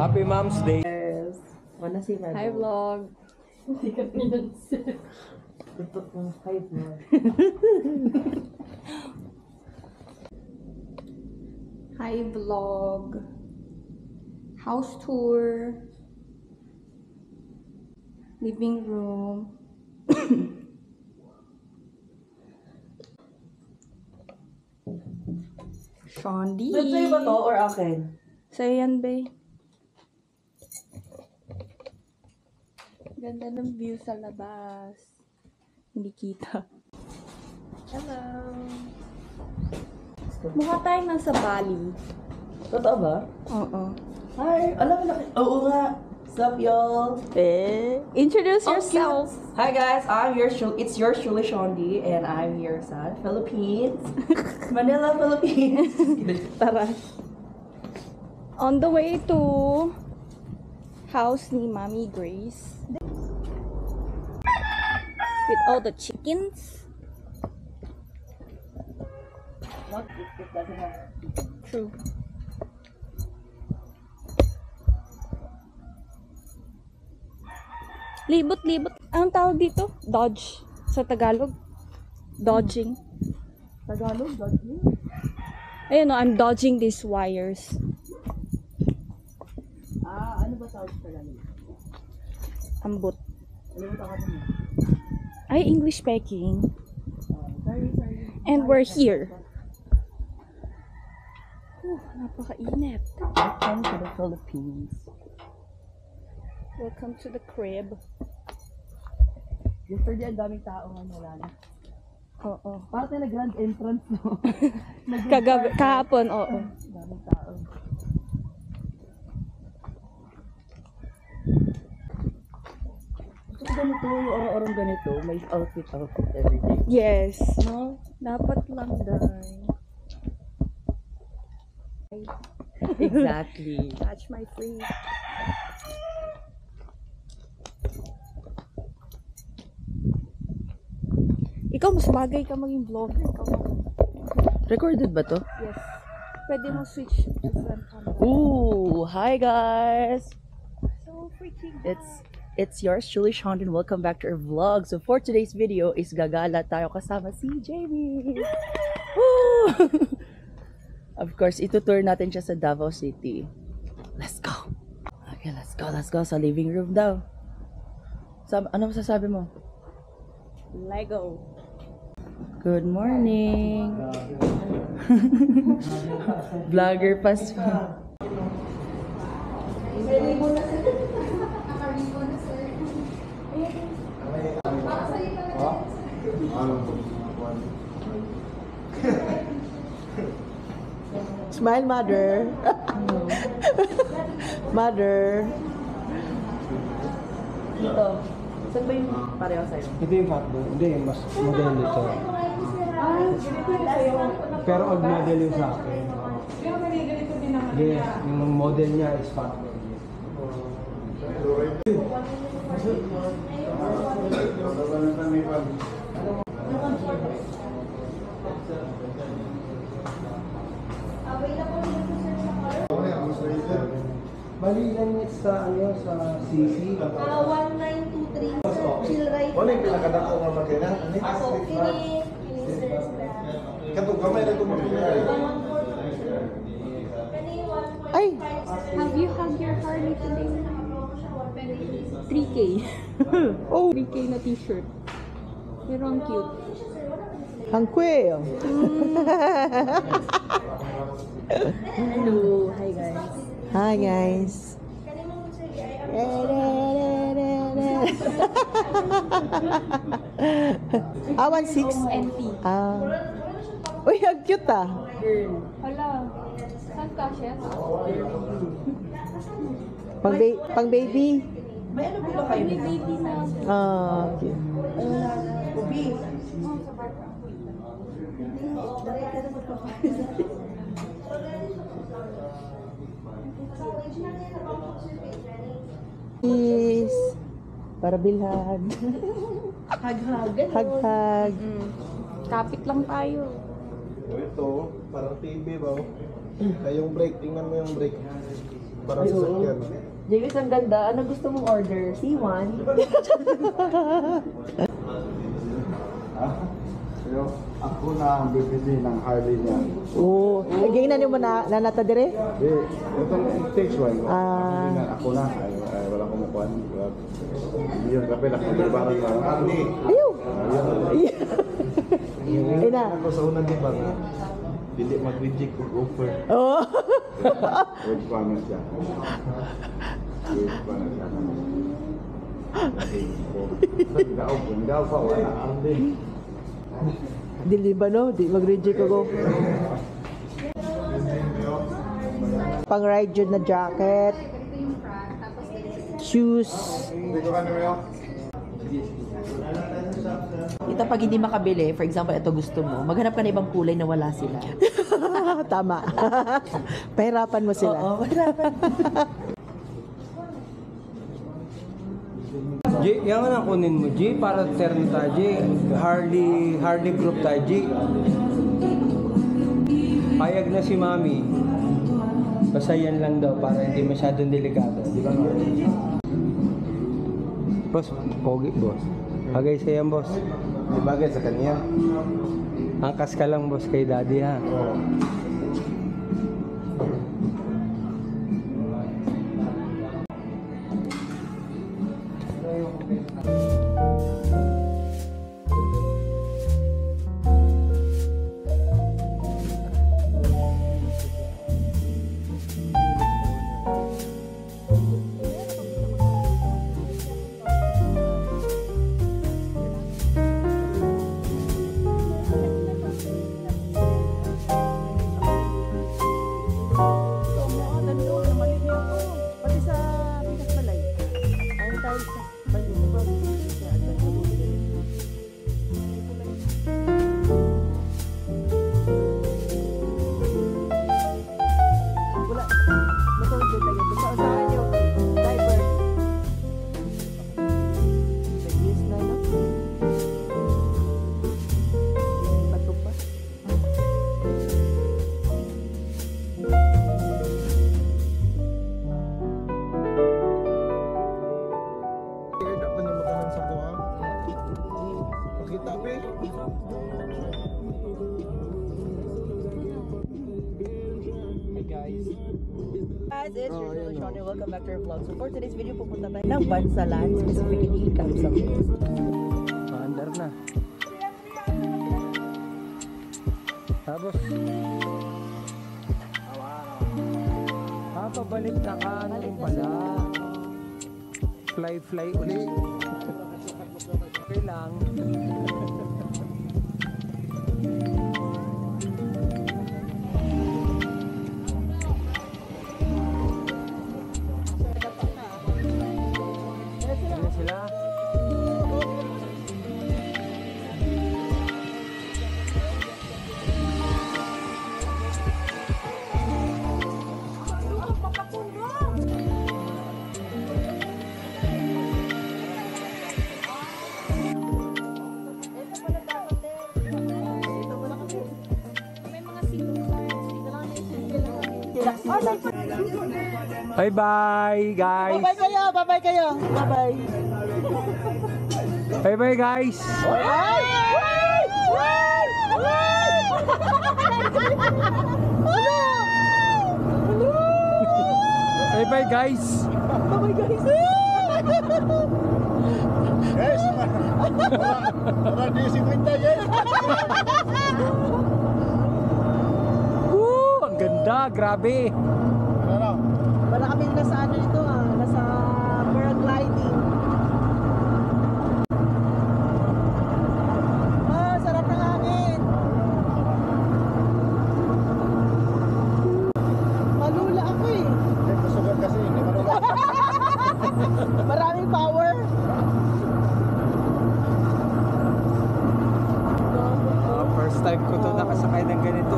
Happy Mom's Day. Yes. Wanna see my Hi vlog. Hindi ka pinansin. Tutok ng 5 mo. Hi vlog. House tour. Living room. Shondi. Ba't sa'yo ba to or akin? Sa'yo yan, bae. Ganda ng view sa labas. Hindi kita. Hello. Mukha tayong nasa Bali. Totoo ba? Oo. Hi! Alam mo na, oo nga. What's up, y'all? Introduce yourself. Hi guys, it's your Shuli Shondi, and I'm here sa Philippines. Manila, Philippines. Tara. On the way to house ni Mommy Grace. With all the chickens. What if it doesn't have? True. Libot-libot. Anong tawag dito? Dodge. Sa Tagalog. Dodging. Tagalog, dodging? Ayun o, I'm dodging these wires. Ano ba tawag sa Tagalog? Ambot. Ano ba tawag mo? Ay, English speaking. Sorry. And we're here. Napaka-init. Welcome to the Philippines. Welcome to the crib. Yesterday, ang daming tao nga wala na. Oo. Parang tayo grand entrance, no? Kahapon, oo. Daming tao. Gusto ko ganito, yung orang-orang ganito, may outfit everyday. Yes. No? Dapat lang dahil. Exactly. Catch my free. Ikaw, mas bagay ka maging vlogger. Ikaw. Recorded ba to? Yes. Pwede mo switch to front camera. Ooh, hi guys! So freaking It's yours, Julie Sean, and welcome back to our vlog. So for today's video is gagala tayo kasama si Jamie. Woo! Of course, itutour natin siya sa Davao City. Let's go! Okay, let's go sa living room daw. Ano masasabi mo? Lego. Good morning! Vlogger pas. Smile, mother. Mother. Dito. Saan ba yung pareho sa'yo? Ito yung hotdog. Hindi, mas model dito. Pero old model yung sa akin. Hindi, yung model niya is hotdog. Bali lang sa sa CC. 1923 chill right. Ano yung pinakadako nga makina? Ako, kini Katong gamay na ito makina. Ay! Have you hugged your Harley today? 3K. Oh! 3K na t-shirt. Pero ang cute. Ang quail! Hello! Hi guys! Hi guys! Ah, 1.6? NP. Ah. Uy, ang cute ah! Girl! Hala. Saan ka siya? Pang baby? May ano po ba kayo? May baby na. Ah, cute. Ubi! Is para bilhan. Hag-hagan. Hag-hag. Kapit lang tayo. Ito, parang TV ba? Kayong break, tingnan mo yung break. Para sa sakyan. James, ang ganda. Ano gusto mong order? C1? Pero ako na ang bibili ng Harley niya. Oo. Ganyan na mo na nanata dire? Itong takes one. Ah. Ako na. Ay, wala akong makuha. Yun, kapil ako. Barang lang. Ayaw. Ay na. Ako sa unang di ba? Dili mag-reject kung offer. Oh. Wait pa na siya. Wait pa na siya. Daw pa. Wala. Ang din. Dili ba no? Di mag-reject ako. Pang ride yun na jacket. Shoes. Dito ka naman. Ito pag hindi makabili, for example, ito gusto mo, maghanap ka na ibang kulay na wala sila. Tama. Pahirapan mo sila. Oo, mahirapan. G, yan nga kunin mo, G, para terno tayo, G. Harley group tayo, G. Payag na si Mami. Basta yan lang daw, para hindi masyadong delikado. Di ba? Boss, pogi, boss. Bagay sa yan, boss. Di bagay sa kanya. Angkas ka lang, boss, kay daddy, ha? Guys, it's your Julie Sean and welcome back to our vlog. So for today's video, pupunta tayo ng Bansalan, specifically Kamsapis. Paandar na. Tapos, pabalik na ka, ano pala? Fly uli. Okay lang. Bye-bye, guys. Bye-bye kayo. Bye-bye kayo. Bye-bye. Bye-bye, guys. Bye-bye, guys. Yes! Para di 50, yes! Ang ganda, grabe. Ano? Wala kami nasa ano nito nasa paragliding. Sarap ng hangin. Malula ako eh. Hindi ko sugat kasi, hindi malula. Maraming power. First time ko to nakasakay ng ganito,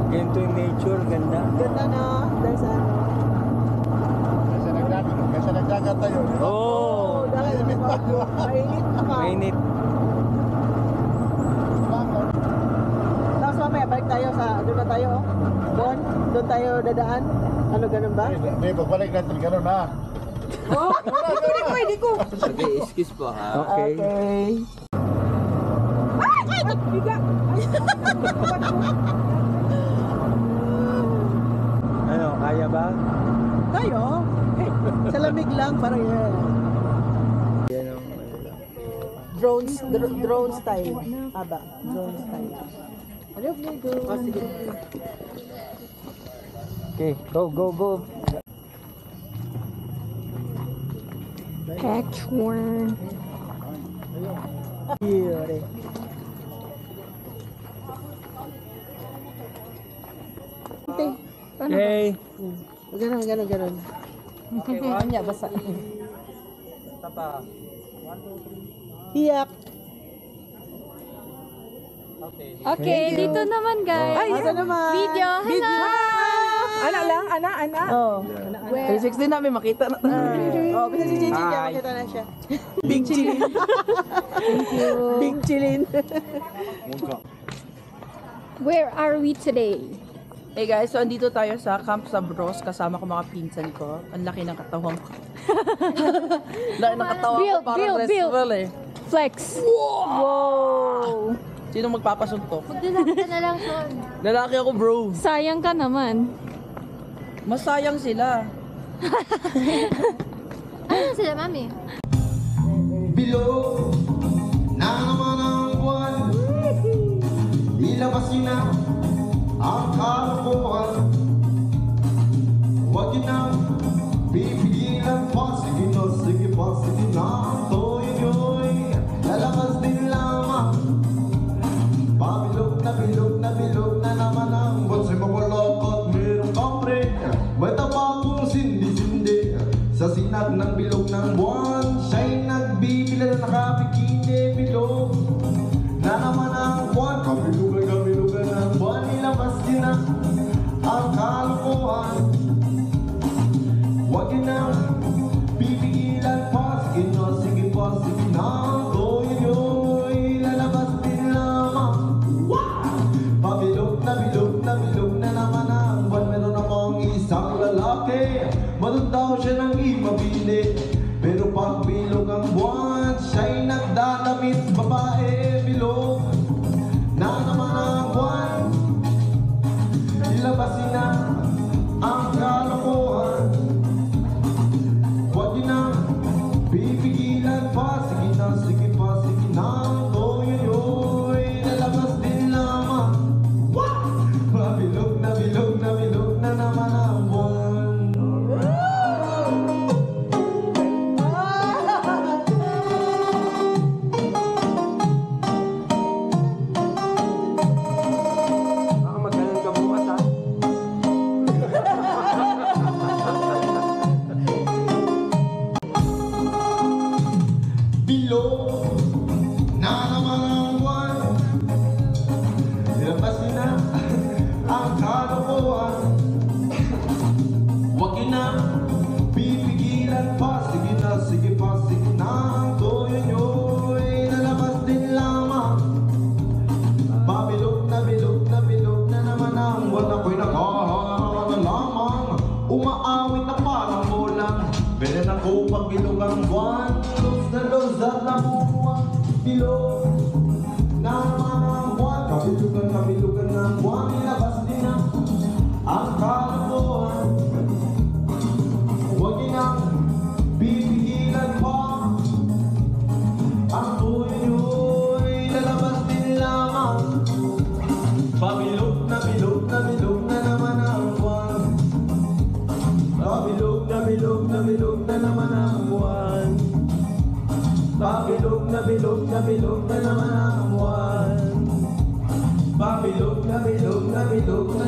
ganito yung nature, ganda. Ganda na. Dahil sa ano. Kasi nagdagat tayo. Oh, Dahil mainit pa. mainit. Tapos mamaya balik tayo sa doon na tayo. Doon tayo dadaan. Ano, ganun ba? May pagbalik natin gano'n ha. Hindi ko. Sige, excuse po ha. Okay. Ano, kaya ba? Tayo? Sa lamig lang, parang yan. Yan ang ano lang. Drone style. Aba, drone style. Oh, sige. Okay, go. Catch one. Yuri. Okay. Ganun. Kanya, basa. Tapa. Hiyak. Okay. Okay, dito naman guys. Ito naman. Video. Hello. Anak lang, anak. Oh. Where? 360 namin makita na. Oh, bisa si Gigi, Hi. makita na siya. Big chilin. Thank you. Big chilin. Where are we today? Hey guys, so andito tayo sa Camp Sabros kasama ko mga pinsan ko. Ang laki ng katawan ko. Laki ng katawan ko Build, parang build, build. wrestler eh. Flex. Wow. Sino magpapasuntok? Magdala ka na lang, Sean. Lalaki ako bro. Sayang ka naman. Masayang sila. Ano sila, mami? Bilog na naman ang buwan, ilabas niyo na ang kalokohan. Huwag niyo na pipigilan pa. Sige na toyo nyo'y lalabas din lamang. Bilog na naman ang buwan. Sa mawalok at merong kamre, may tabakong sindi-sindi. Sa sinag ng bilog ng buwan, siya'y nagbibila na nakapikinde. Bilog na naman ang buwan, kabilugan ng buwan. Ilabas din na ang kalokohan. Huwag yun na pipigilan pa. Sige na toyo nyo'y lalabas din lamang. Bilog na naman ang buwan. Meron akong isang lalaki, matanda siya ng imabili. Pero pag bilog ang buwan, siya'y nagdadamit babae. Bilog na naman ang buwan, ilabasin na ang kalokohan. Huwag yun na pipigilan pa. Sige na toyo nyo'y lalabas din lamang. Bilog na naman ang buwan. Baka magkaroon ka bukas ha. Bilog na naman ang buwan, ilabasin na ang kalokohan. Huwag yun na pipigilan pa. Sige na toyo nyo'y lalabas din lamang. Bilog na naman ang buwan. Ako'y nakaharap na lamang, umaawit na parang bolang. Pero ako pag bilog ang buwan, los at namuha. Bilog na naman ang buwan, kabilugan ng buwan. Ilabas din na ang kalokohan. Huwag yun ang pipigilan pa. Ang tuyo nyo'y lalabas din lamang. Bilog na naman ang buwan. Bilog na naman ang buwan. Bilog na naman ang buwan. Bilog na